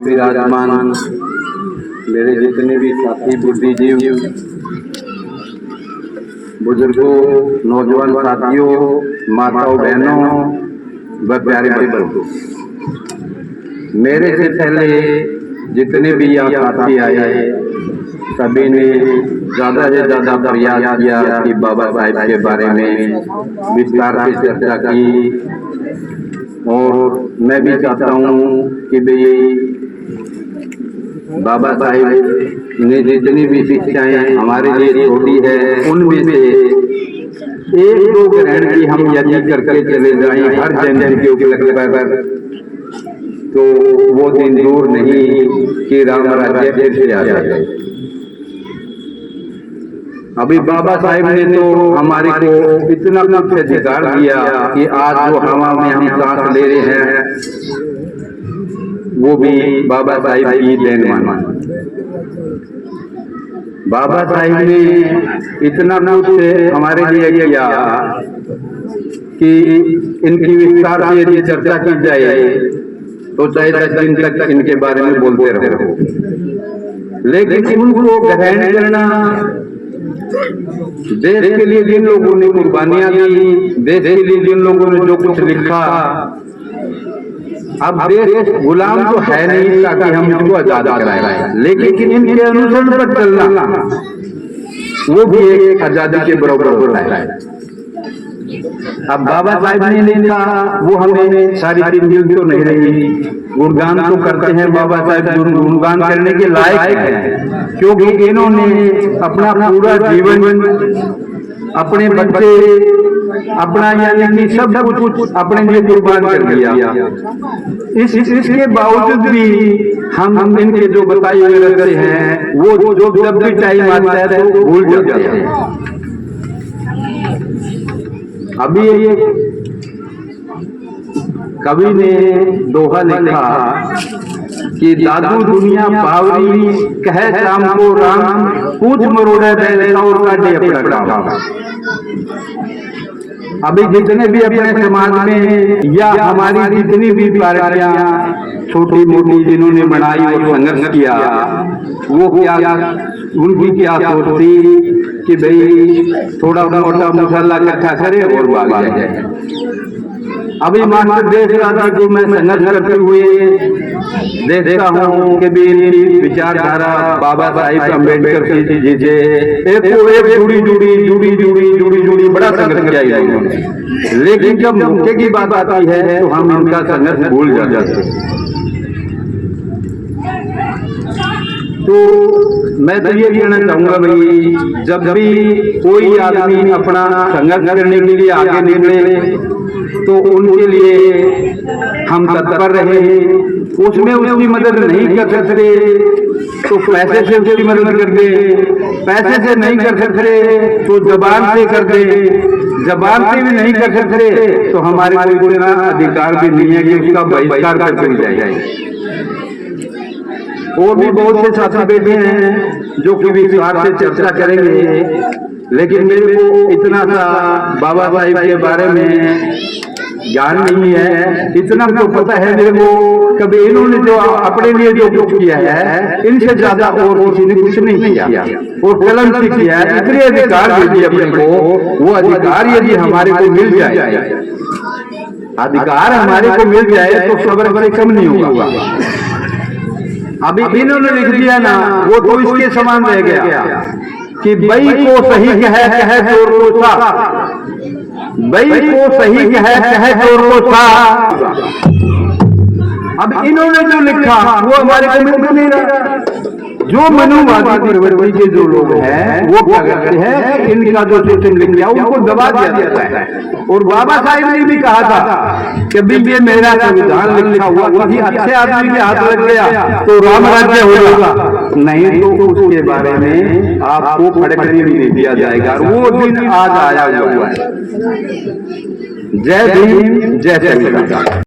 विराजमान मेरे जितने भी साथी बुद्धिजीव, बुजुर्गों, नौजवान साथियों, माताओं, बहनों व प्यारे बच्चों, मेरे से पहले जितने भी यहाँ साथी आए सभी ने ज़्यादा से ज़्यादा प्रयास किया कि बाबा साहिब के बारे में विस्तार से चर्चा की। और मैं भी चाहता हूँ कि भाई बाबा साहिब ने जितनी भी शिक्षाएं हमारे लिए छोड़ी है उनमें से एक दो ग्रहण की हम यदि करके चले जाएं हर जन्म के उपलक्ष्य पर, तो वो दिन दूर नहीं कि राम राज्य फिर से आ जाए। अभी बाबा साहिब ने तो हमारे को इतना कुछ अधिकार दिया कि आज जो हवा में हम सांस ले रहे हैं वो भी बाबा साहिब की देन मान। बाबा साहिब ने इतना कुछ हमारे लिए किया कि इनकी विस्तार से यदि चर्चा की जाए तो चाहे 10 दिन तक इनके बारे में बोलते रहो, लेकिन उनको ग्रहण करना, देश के लिए जिन लोगों ने कुर्बानियां दी, देश के लिए जिन लोगों ने जो कुछ लिखा, अब देश गुलाम तो है नहीं ताकि हम इसको आजाद कराएं, लेकिन इनके अनुसरण पर चलना वो भी एक आजादी के बराबर होता है। अब बाबा साहिब ने लिखा वो हमें सारी चीजें तो नहीं रही, गुणगान तो करते हैं, बाबा साहिब गुणगान करने के लायक हैं क्योंकि इन्होंने अपना पूरा जीवन, अपने बच्चे, अपना यानी कि सब कुछ अपने लिए कुर्बान कर दिया। इसके बावजूद भी हम इनके जो बताए हुए रहते हैं वो जो जब भी टाइम आता है तो भूल जाते हैं। अभी कवि ने दोहा लिखा कि दादू दुनिया बावरी कहे शाम को राम, पूछ मरोड़े बैले और काटे अपना काम। अभी जितने भी अपने समाज में या हमारी जितनी भी पार्टियां छोटी मोटी जिन्होंने बनाई और संघर्ष किया, वो क्या उनकी क्या सोच थी कि भाई थोड़ा मोटा मसाला इकट्ठा करे और भाग जाए। अभी मास्टर देश राजा को मैं संघर्ष करते हुए देखता हूँ कि भी इनकी विचारधारा बाबा साहिब अम्बेडकर जी से एक जुड़ी बड़ा संघर्ष किया उन्होंने, लेकिन जब मौके की बात आती है तो हम इनका संघर्ष भूल जाते हैं। तो मैं तो ये कहना चाहूंगा भाई, जब भी कोई आदमी अपना संघर्ष करने के लिए आगे निकले तो उनके लिए हम तत्पर रहे। उसमें उसकी मदद नहीं कर सकते तो पैसे से उसकी मदद कर दे, पैसे से नहीं कर सकते तो जबान से कर दे, जबान से भी नहीं कर सकते तो हमारे को इतना अधिकार भी नहीं है कि उसका बहिष्कार कर जाए। और भी बहुत से साथी बैठे हैं जो कि विस्तार से चर्चा करेंगे, लेकिन मेरे को इतना सा बाबा साहिब के बारे में ज्ञान नहीं है। इतना तो पता है मेरे को कभी इन्होंने जो अपने लिए जो कुछ किया है इनसे ज्यादा और किसी ने कुछ नहीं किया और कलम से किया है। इतने अधिकार मिल अपने को, वो अधिकार यदि हमारे को मिल जाए, अधिकार हमारे को मिल जाए तो सबर से कम नहीं होगा। अभी इन्होंने लिख दिया ना, वो तो इसके समान रह गया कि बई को सही कहे चोर को सा, बई को सही कहे चोर को सा। अब इन्होंने जो लिखा वो हमारे को मिल नहीं रहा। जो मनुवादी प्रवृत्ति के जो लोग हैं वो क्या करते हैं, इनका जो सिस्टम लिख दिया उनको दबा दिया जाता है। और बाबा साहिब ने भी कहा था कि भी ये मेरा संविधान लिखा हुआ किसी अच्छे आदमी के हाथ लग गया तो राम राज्य होगा, नहीं तो उसके बारे में आपको फटकने नहीं दिया जाएगा। वो दिन आज आया हुआ है। जय भीम, जय संविधान।